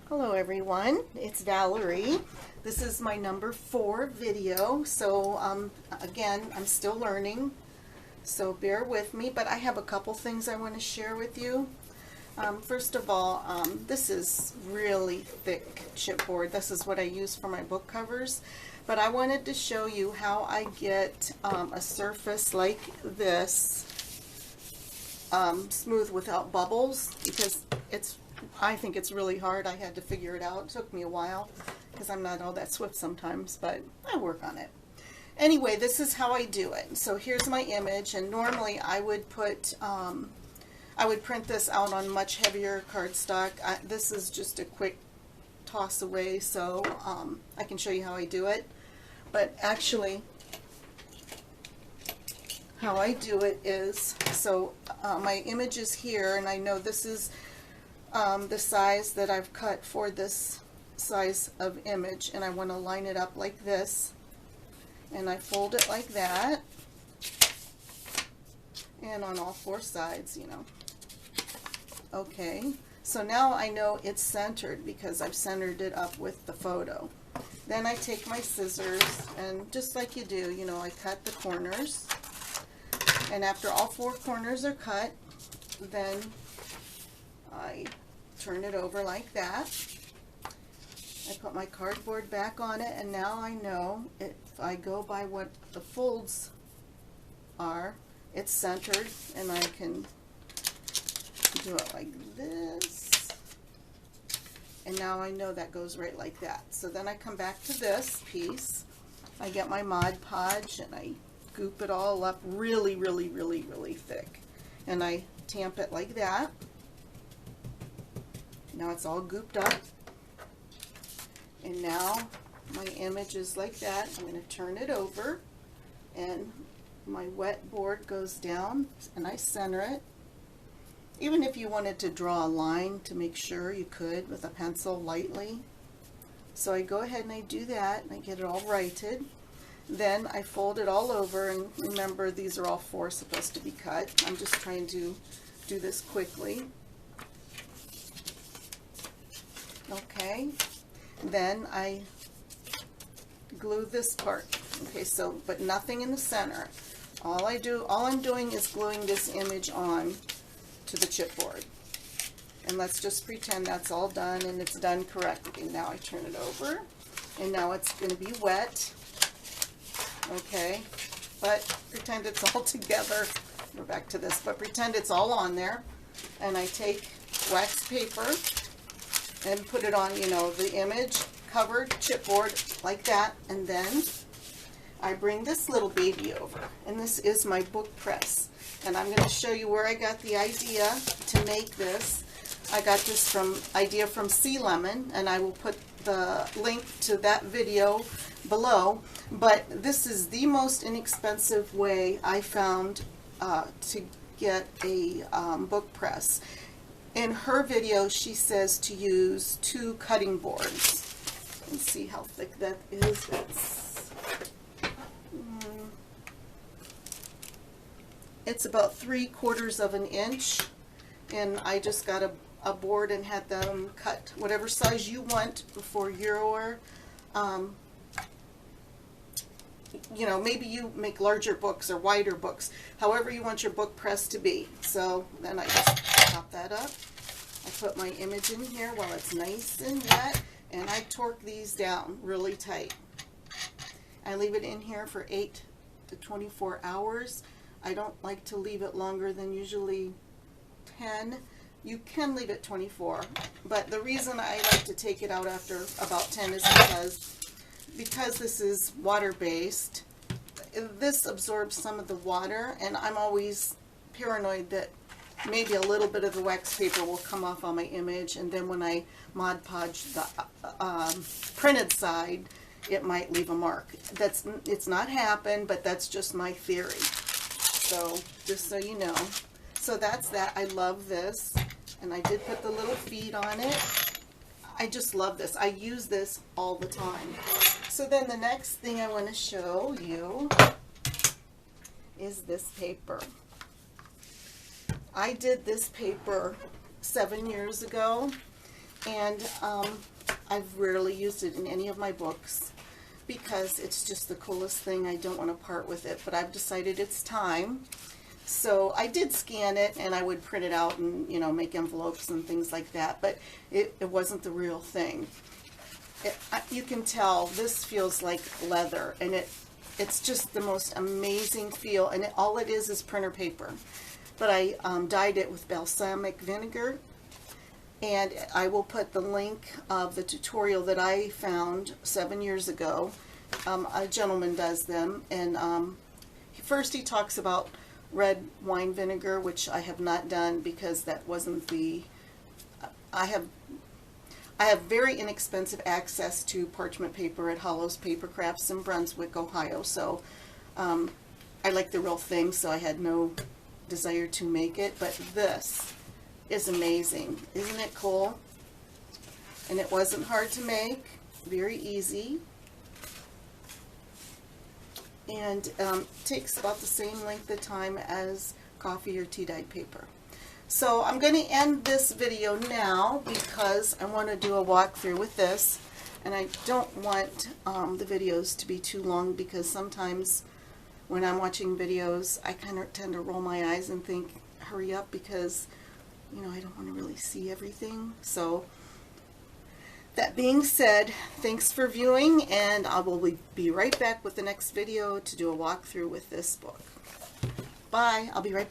Hello everyone, it's Valerie. This is my number 4 video. So again, I'm still learning, so bear with me, but I have a couple things I want to share with you. First of all, this is really thick chipboard. This is what I use for my book covers, but I wanted to show you how I get a surface like this smooth without bubbles, because I think it's really hard. I had to figure it out. It took me a while because I'm not all that swift sometimes, but I work on it. Anyway, this is how I do it. So here's my image, and normally I would put, I would print this out on much heavier cardstock. This is just a quick toss away, so I can show you how I do it. But actually, how I do it is, so my image is here, and I know this is the size that I've cut for this size of image, and I want to line it up like this, and I fold it like that, and on all 4 sides, you know. Okay, so now I know it's centered because I've centered it up with the photo. Then I take my scissors, and just like you do, you know, I cut the corners, and after all 4 corners are cut, then I turn it over like that. I put my cardboard back on it, and now I know if I go by what the folds are, it's centered, and I can do it like this. And now I know that goes right like that. So then I come back to this piece. I get my Mod Podge, and I goop it all up really, really, really, really thick. And I tamp it like that. Now it's all gooped up, and now my image is like that. I'm going to turn it over, and my wet board goes down, and I center it. Even if you wanted to draw a line to make sure, you could with a pencil lightly. So I go ahead and I do that, and I get it all righted. Then I fold it all over, and remember, these are all 4 supposed to be cut. I'm just trying to do this quickly. Okay, then I glue this part. Okay, so, but nothing in the center. All I'm doing is gluing this image on to the chipboard. And let's just pretend that's all done, and it's done correctly. Now I turn it over, and now it's going to be wet. Okay, but pretend it's all together. We're back to this, but pretend it's all on there. And I take wax paper and put it on, you know, the image covered chipboard like that, and then I bring this little baby over, and this is my book press, and I'm going to show you where I got the idea to make this. I got this idea from Sea Lemon, and I will put the link to that video below, but this is the most inexpensive way I found to get a book press. In her video, she says to use 2 cutting boards. And see how thick that is. It's about 3/4 of an inch, and I just got a board and had them cut whatever size you want for your, you know, maybe you make larger books or wider books, however you want your book press to be. So then I just pop that up. I put my image in here while it's nice and wet, and I torque these down really tight. I leave it in here for 8 to 24 hours. I don't like to leave it longer than usually 10. You can leave it 24, but the reason I like to take it out after about 10 is because this is water-based. This absorbs some of the water, and I'm always paranoid that maybe a little bit of the wax paper will come off on my image, and then when I Mod Podge the printed side, it might leave a mark. It's not happened, but that's just my theory. So just so you know. So that's that. I love this, and I did put the little feet on it. I just love this. I use this all the time. So then the next thing I want to show you is this paper. I did this paper 7 years ago, And I've rarely used it in any of my books because it's just the coolest thing. I don't want to part with it, but I've decided it's time. So I did scan it, and I would print it out and, you know, make envelopes and things like that, but it wasn't the real thing. You can tell this feels like leather, and it's just the most amazing feel, and all it is printer paper. But I dyed it with balsamic vinegar, and I will put the link of the tutorial that I found 7 years ago. A gentleman does them, and first he talks about red wine vinegar, which I have not done because that wasn't the... I have very inexpensive access to parchment paper at Hollow's Paper Crafts in Brunswick, Ohio, so I like the real thing, so I had no desire to make it, but this is amazing. Isn't it cool? And it wasn't hard to make, very easy, and takes about the same length of time as coffee or tea dyed paper. So I'm going to end this video now because I want to do a walkthrough with this, and I don't want the videos to be too long, because sometimes when I'm watching videos I kind of tend to roll my eyes and think, hurry up, because, you know, I don't want to really see everything. So that being said, thanks for viewing, and I will be right back with the next video to do a walkthrough with this book. Bye. I'll be right back.